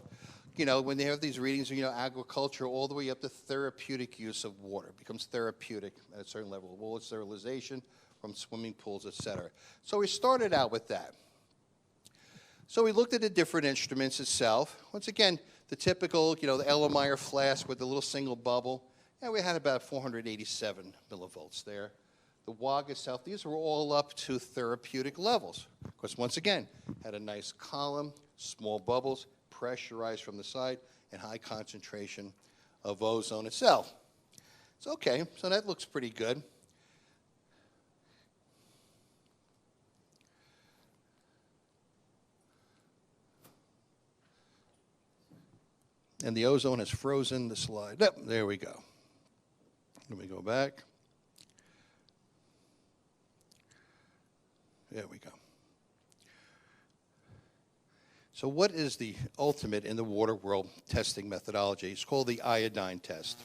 you know, when they have these readings, you know, agriculture all the way up to therapeutic use of water. It becomes therapeutic at a certain level. Water sterilization from swimming pools, et cetera. So we started out with that. So we looked at the different instruments itself. Once again, the typical, you know, the Ellermeyer flask with the little single bubble, and we had about 487 millivolts there. The WOG itself, these were all up to therapeutic levels. Because once again, had a nice column, small bubbles, pressurized from the side, and high concentration of ozone itself. It's okay, so that looks pretty good. And the ozone has frozen the slide. Yep, there we go. Let me go back. There we go. So what is the ultimate in the water world testing methodology? It's called the iodine test.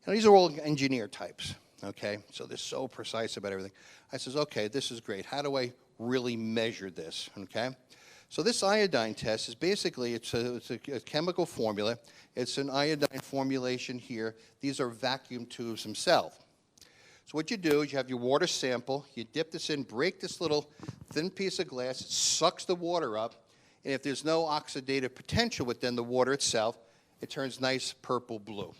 Now, these are all engineer types, okay? So they're so precise about everything. I says, okay, this is great. How do I really measure this, okay? So this iodine test is basically, it's a chemical formula. It's an iodine formulation here. These are vacuum tubes themselves. So what you do is you have your water sample, you dip this in, break this little thin piece of glass, it sucks the water up, and if there's no oxidative potential within the water itself, it turns nice purple blue.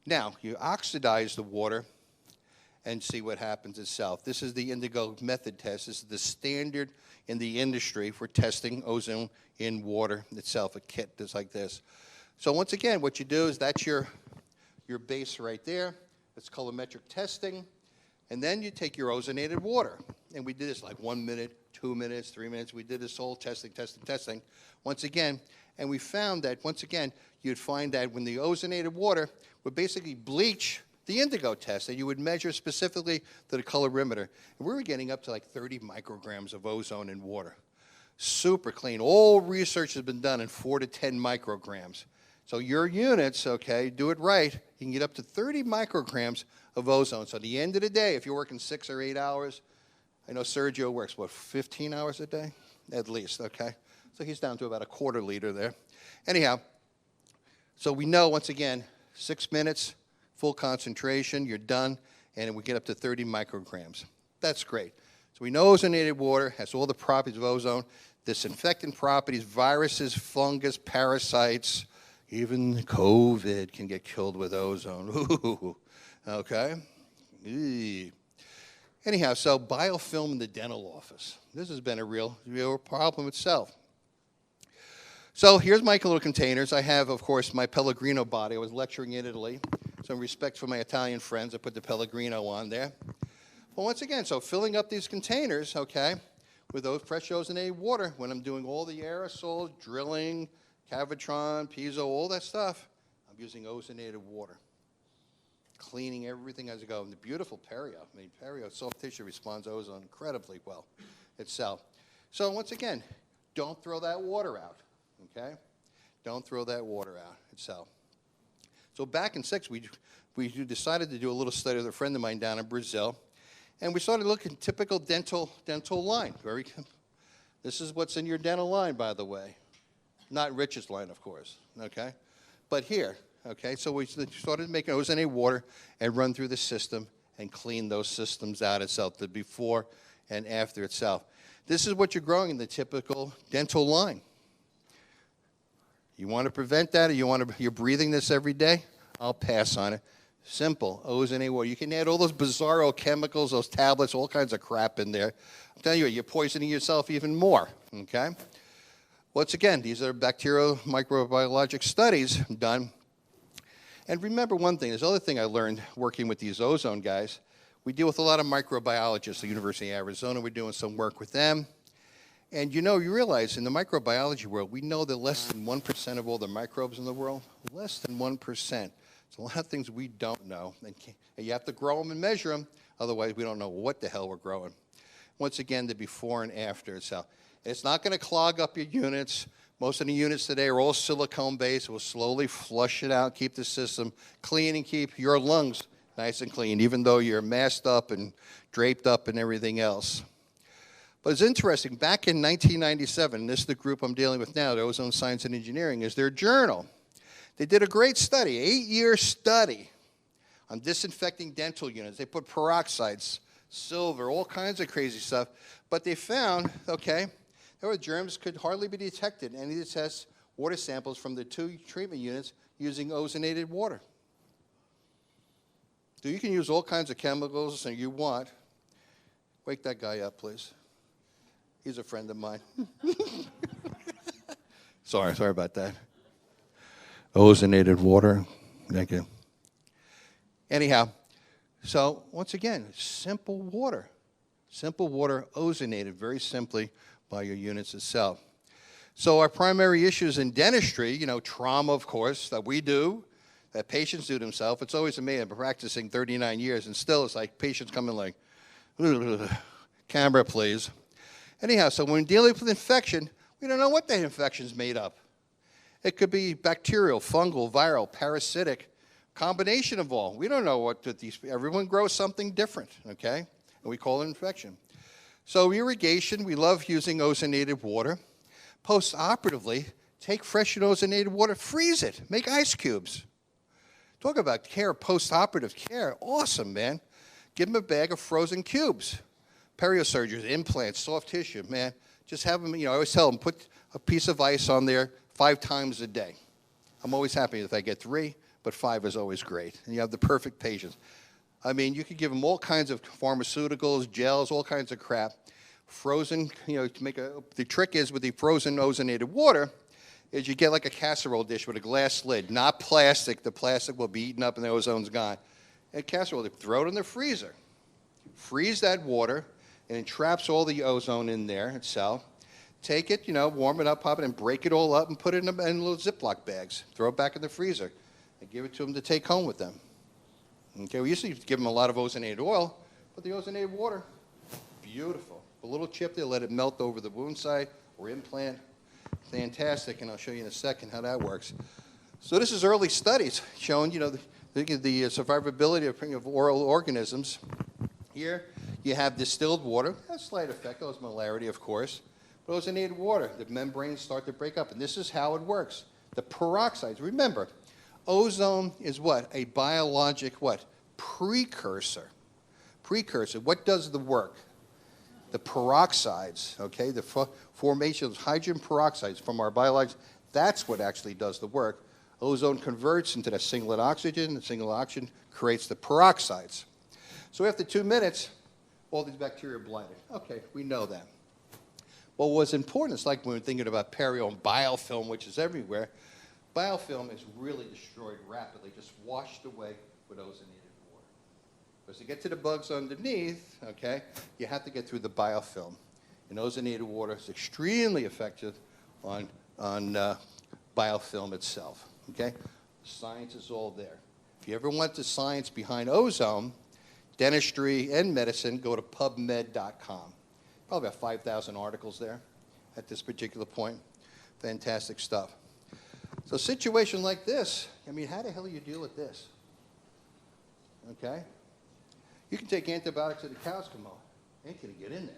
Now, you oxidize the water and see what happens itself. This is the indigo method test. This is the standard in the industry for testing ozone in water itself, a kit that's like this. So once again, what you do is that's your base right there. It's colorimetric testing. And then you take your ozonated water. And we did this like 1 minute, 2 minutes, 3 minutes. We did this whole testing. Once again, and we found that, once again, you'd find that when the ozonated water would basically bleach the indigo test, that you would measure specifically to the colorimeter. And we were getting up to like 30 micrograms of ozone in water. Super clean. All research has been done in 4 to 10 micrograms. So your units, okay, do it right, you can get up to 30 micrograms of ozone. So at the end of the day, if you're working 6 or 8 hours, I know Sergio works, what, 15 hours a day? At least, okay? So he's down to about a quarter liter there. Anyhow, so we know, once again, 6 minutes, full concentration, you're done, and we get up to 30 micrograms. That's great. So we know ozonated water has all the properties of ozone, disinfectant properties, viruses, fungus, parasites, even COVID can get killed with ozone. Ooh, okay? Eee. Anyhow, so biofilm in the dental office. This has been a real problem itself. So here's my little containers. I have, of course, my Pellegrino body. I was lecturing in Italy. So in respect for my Italian friends, I put the Pellegrino on there. Well, once again, so filling up these containers, okay, with those fresh ozonated water, when I'm doing all the aerosols, drilling, Cavitron, piezo, all that stuff, I'm using ozonated water. Cleaning everything as I go. And the beautiful perio. I mean, perio, soft tissue responds to ozone incredibly well itself. So once again, don't throw that water out, okay? Don't throw that water out itself. So back in 6, we decided to do a little study with a friend of mine down in Brazil, and we started looking at typical dental line. This is what's in your dental line, by the way. Not Rich's line, of course, okay? But here, okay, so we started making ozonated water and run through the system and clean those systems out itself, the before and after itself. This is what you're growing in the typical dental line. You want to prevent that, or you're breathing this every day? I'll pass on it. Simple, ozonated water. You can add all those bizarro chemicals, those tablets, all kinds of crap in there. I'm telling you, you're poisoning yourself even more, okay? Once again, these are bacterial microbiologic studies done. And remember one thing, this other thing I learned working with these ozone guys, we deal with a lot of microbiologists at the University of Arizona. We're doing some work with them. And you realize in the microbiology world, we know that less than 1% of all the microbes in the world, less than 1%. There's a lot of things we don't know. And you have to grow them and measure them. Otherwise, we don't know what the hell we're growing. Once again, the before and after itself. It's not going to clog up your units. Most of the units today are all silicone-based. We'll slowly flush it out, keep the system clean, and keep your lungs nice and clean, even though you're masked up and draped up and everything else. But it's interesting. Back in 1997, this is the group I'm dealing with now, the Ozone Science and Engineering, is their journal. They did a great study, 8-year study on disinfecting dental units. They put peroxides, silver, all kinds of crazy stuff. But they found, okay, there were germs could hardly be detected in any of the tests, water samples from the 2 treatment units using ozonated water. So you can use all kinds of chemicals that you want. Wake that guy up, please. He's a friend of mine. Sorry about that. Ozonated water. Thank you. Anyhow, so once again, simple water. Simple water, ozonated very simply by your units itself. So our primary issues in dentistry, you know, trauma, of course, that we do, that patients do themselves. It's always amazing. I've been practicing 39 years, and still it's like patients come in like, camera, please. Anyhow, so when dealing with infection, we don't know what the infection's made up. It could be bacterial, fungal, viral, parasitic, combination of all. We don't know what these, everyone grows something different, okay? And we call it infection. So irrigation, we love using ozonated water. Post-operatively, take fresh and ozonated water, freeze it, make ice cubes. Talk about care, post-operative care, awesome, man. Give them a bag of frozen cubes. Periosurgeries, implants, soft tissue, man. Just have them, you know, I always tell them, put a piece of ice on there 5 times a day. I'm always happy if I get 3, but 5 is always great. And you have the perfect patients. I mean, you could give them all kinds of pharmaceuticals, gels, all kinds of crap. Frozen, you know, to make the trick is with the frozen ozonated water, is you get like a casserole dish with a glass lid, not plastic. The plastic will be eaten up and the ozone's gone. A casserole, throw it in the freezer. Freeze that water, and it traps all the ozone in there itself. Take it, you know, warm it up, pop it, and break it all up and put it in little Ziploc bags. Throw it back in the freezer and give it to them to take home with them. Okay, we usually give them a lot of ozonated oil, but the ozonated water, beautiful. A little chip there, let it melt over the wound site or implant. Fantastic, and I'll show you in a second how that works. So this is early studies showing, you know, the survivability of oral organisms. Here you have distilled water, a slight effect, osmolarity, of course. But ozonated water, the membranes start to break up, and this is how it works. The peroxides, remember, ozone is what? A biologic what? Precursor. Precursor. What does the work? The peroxides, okay, the formation of hydrogen peroxides from our biologics, that's what actually does the work. Ozone converts into that singlet oxygen. The single oxygen creates the peroxides. So after 2 minutes, all these bacteria are blinded. Okay, we know that. But what's important is like when we're thinking about perio and biofilm, which is everywhere, biofilm is really destroyed rapidly, just washed away with ozonated water. Because to get to the bugs underneath, okay, you have to get through the biofilm. And ozonated water is extremely effective on biofilm itself, okay? Science is all there. If you ever want the science behind ozone, dentistry and medicine, go to PubMed.com. Probably about 5,000 articles there at this particular point. Fantastic stuff. So a situation like this, I mean, how the hell do you deal with this? Okay? You can take antibiotics to the cows come home. Ain't going to get in there.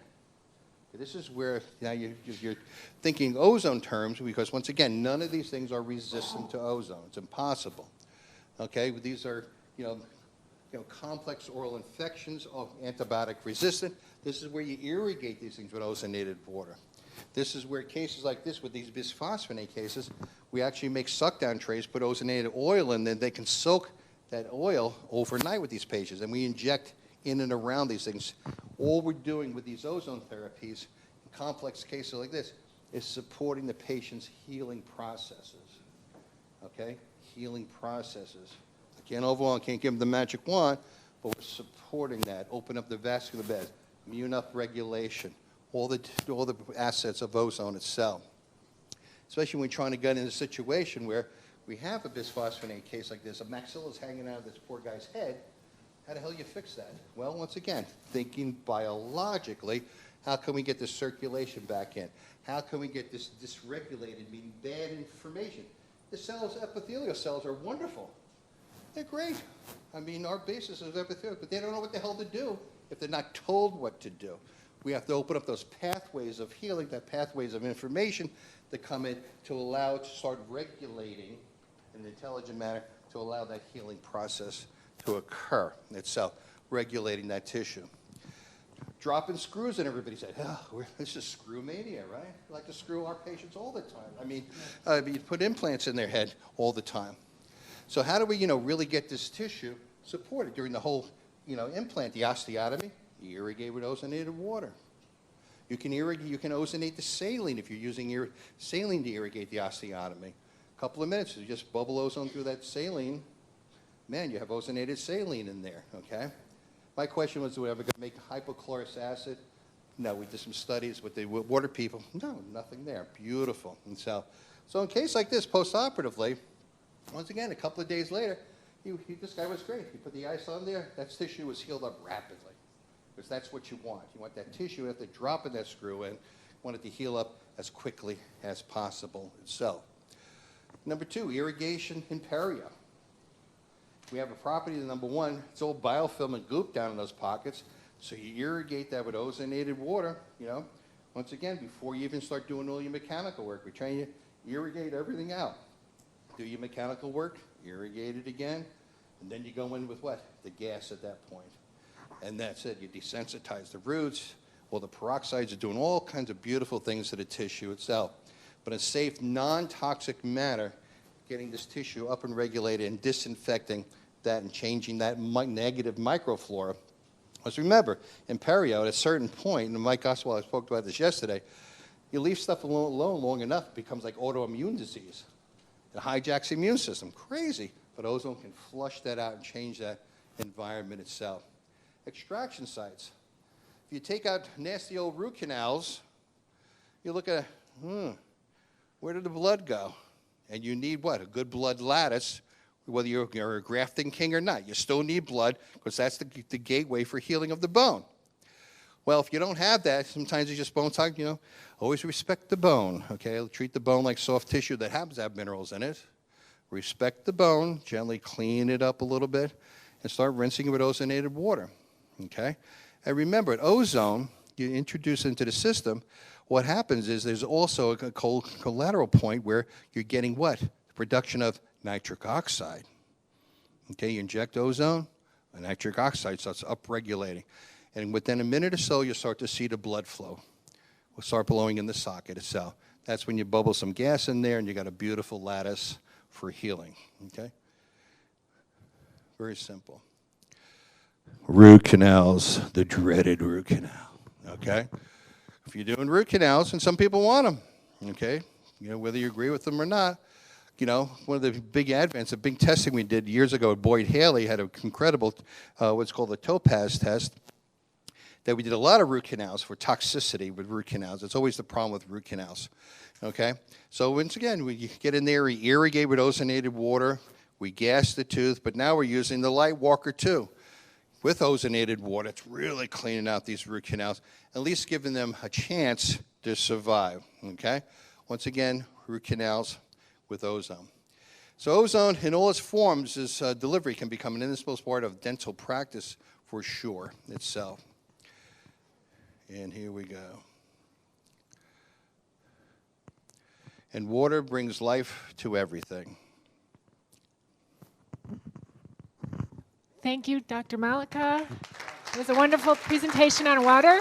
This is where now you're thinking ozone terms because, once again, none of these things are resistant to ozone. It's impossible. Okay? These are, you know, complex oral infections of antibiotic resistant. This is where you irrigate these things with ozonated water. This is where cases like this, with these bisphosphonate cases, we actually make suck-down trays, put ozonated oil in, then they can soak that oil overnight with these patients, and we inject in and around these things. All we're doing with these ozone therapies, in complex cases like this, is supporting the patient's healing processes. Okay? Healing processes. I can't overwhelm, can't give them the magic wand, but we're supporting that. Open up the vascular bed, immune upregulation, all the assets of ozone itself. Especially when we're trying to get in a situation where we have a bisphosphonate case like this, a maxilla is hanging out of this poor guy's head. How the hell do you fix that? Well, once again, thinking biologically, how can we get the circulation back in? How can we get this dysregulated, meaning bad information? The cells, epithelial cells, are wonderful. They're great. I mean, our basis is epithelial, but they don't know what the hell to do if they're not told what to do. We have to open up those pathways of healing, that pathways of information that come in to allow it to start regulating in an intelligent manner to allow that healing process to occur itself, regulating that tissue. Dropping screws in everybody's head. Oh, this is screw mania, right? We like to screw our patients all the time. I mean, you put implants in their head all the time. So how do we, really get this tissue support it during the whole, implant, the osteotomy. You irrigate with ozonated water. You can ozonate the saline if you're using saline to irrigate the osteotomy. A couple of minutes, you just bubble ozone through that saline. Man, you have ozonated saline in there, okay? My question was, are we ever going to make hypochlorous acid? No, we did some studies with the water people. No, nothing there. Beautiful. And so in a case like this, post-operatively, once again, a couple of days later, this guy was great. He put the ice on there. That tissue was healed up rapidly. Because that's what you want. You want that tissue, you have to drop in that screw in. You want it to heal up as quickly as possible itself. Number 2, irrigation in perio. We have a property, number 1, it's all biofilm and goop down in those pockets. So you irrigate that with ozonated water, Once again, before you even start doing all your mechanical work, we train you to irrigate everything out. Do your mechanical work, irrigate it again, and then you go in with what? The gas at that point. And that's it. You desensitize the roots. Well, the peroxides are doing all kinds of beautiful things to the tissue itself. But in a safe, non-toxic manner, getting this tissue up and regulated and disinfecting that and changing that negative microflora. Because remember, in perio, at a certain point, and Mike Oswald, I spoke about this yesterday, you leave stuff alone long enough, it becomes like autoimmune disease. It hijacks the immune system. Crazy. But ozone can flush that out and change that environment itself. Extraction sites. If you take out nasty old root canals, you look at, where did the blood go? And you need what? A good blood lattice, whether you're a grafting king or not. You still need blood because that's the gateway for healing of the bone. Well, if you don't have that, sometimes it's just bone talk, always respect the bone, okay? Treat the bone like soft tissue that happens to have minerals in it. Respect the bone, gently clean it up a little bit, and start rinsing it with ozonated water. Okay? And remember, ozone, you introduce into the system, what happens is there's also a collateral point where you're getting what? The production of nitric oxide. Okay, you inject ozone, and nitric oxide starts upregulating. And within a minute or so, you'll start to see the blood flow. Will start blowing in the socket itself. That's when you bubble some gas in there, and you got a beautiful lattice for healing. Okay? Very simple. Root canals, the dreaded root canal, okay? If you're doing root canals, and some people want them, okay? Whether you agree with them or not, one of the big advances, a big testing we did years ago at Boyd Haley had an incredible, what's called the Topaz test, that we did a lot of root canals for toxicity with root canals. It's always the problem with root canals, okay? So once again, we get in there, we irrigate with ozonated water, we gas the tooth, but now we're using the Light Walker 2. With ozonated water, it's really cleaning out these root canals, at least giving them a chance to survive, okay? Once again, root canals with ozone. So ozone, in all its forms, its delivery can become an indispensable part of dental practice for sure itself. And here we go. And water brings life to everything. Thank you, Dr. Mollica. It was a wonderful presentation on water.